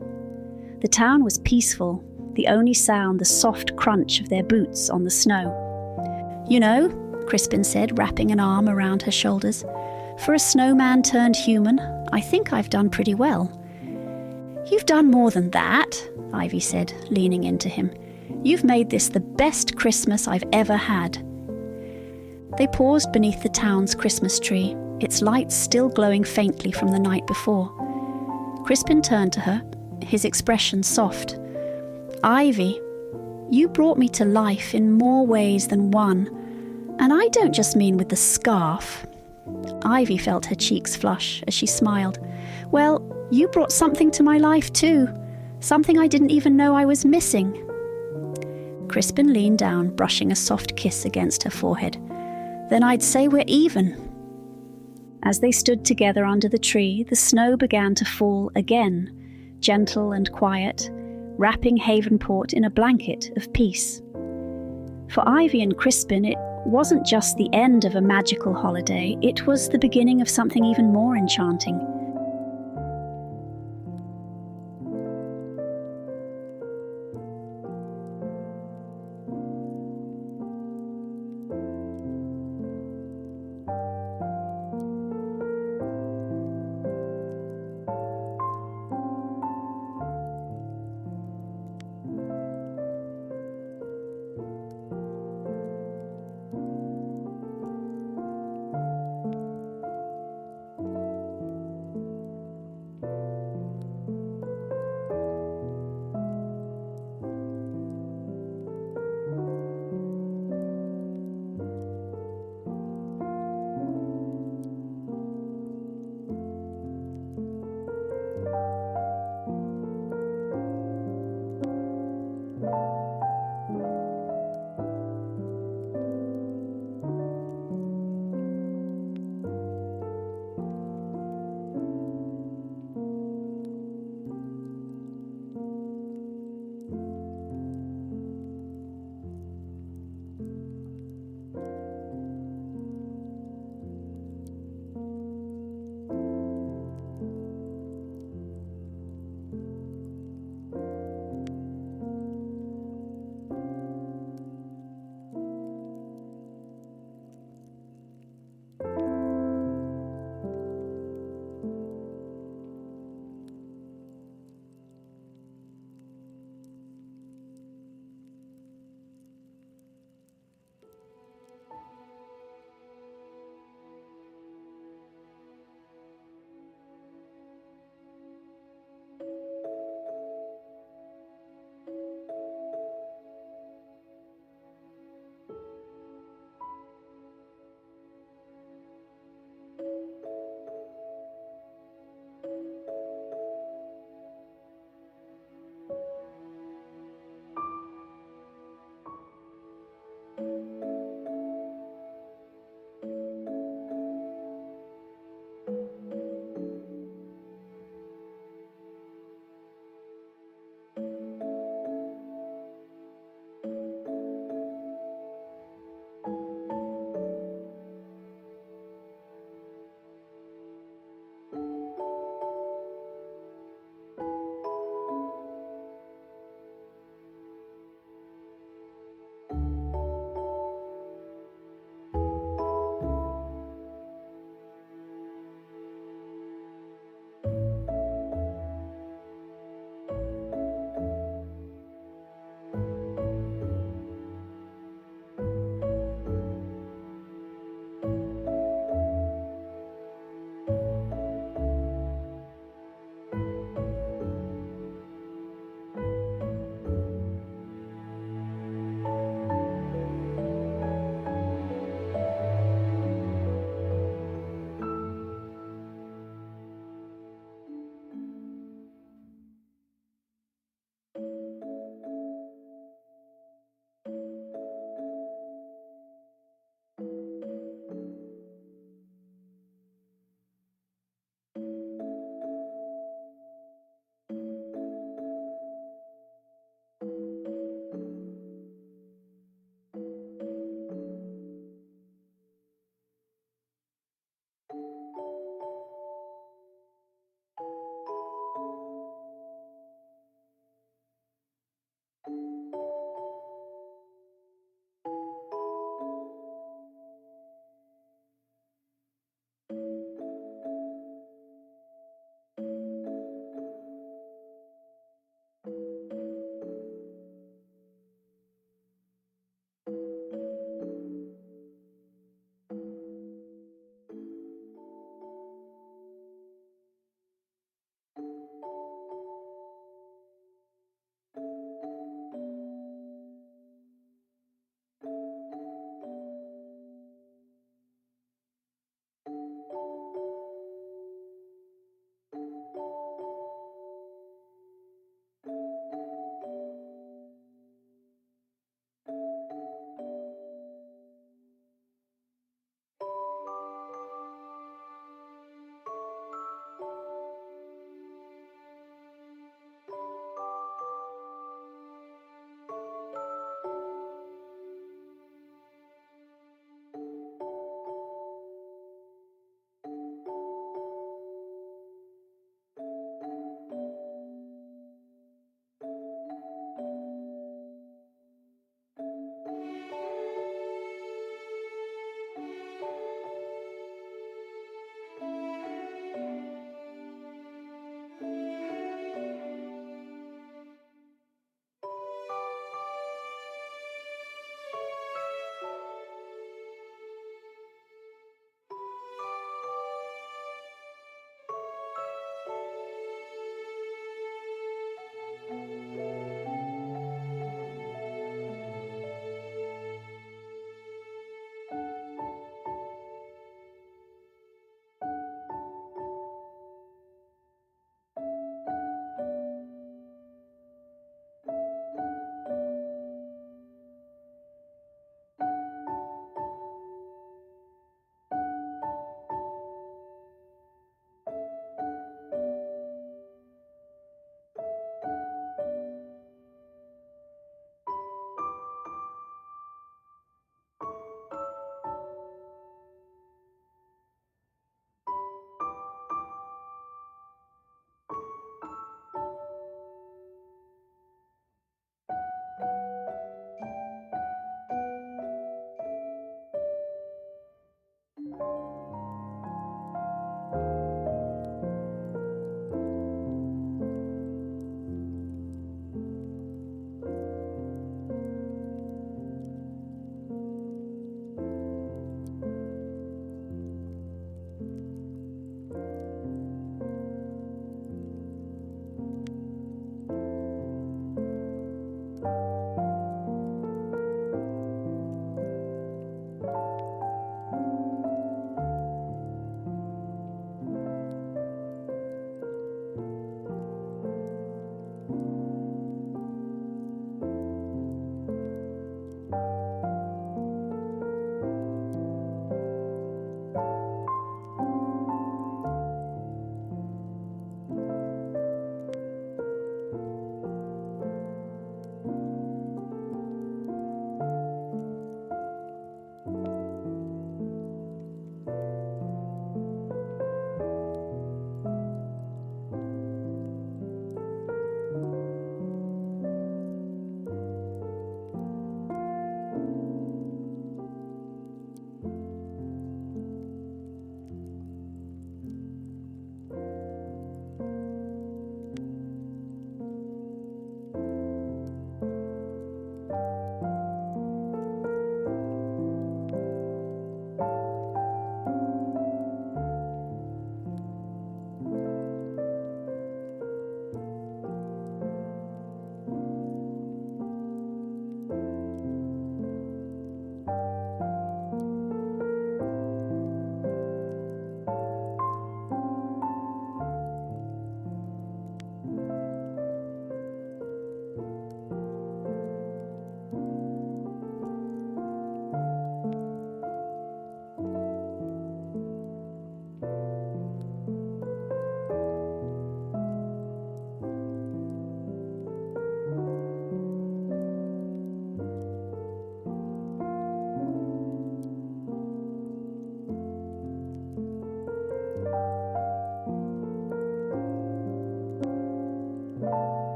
The town was peaceful, the only sound the soft crunch of their boots on the snow. "You know," Crispin said, wrapping an arm around her shoulders, "for a snowman turned human, I think I've done pretty well." "You've done more than that," Ivy said, leaning into him. "You've made this the best Christmas I've ever had." They paused beneath the town's Christmas tree, its lights still glowing faintly from the night before. Crispin turned to her, his expression soft. "Ivy, you brought me to life in more ways than one, and I don't just mean with the scarf." Ivy felt her cheeks flush as she smiled. "Well, you brought something to my life too, something I didn't even know I was missing." Crispin leaned down, brushing a soft kiss against her forehead. "Then I'd say we're even." As they stood together under the tree, the snow began to fall again, gentle and quiet, wrapping Havenport in a blanket of peace. For Ivy and Crispin, it wasn't just the end of a magical holiday, it was the beginning of something even more enchanting.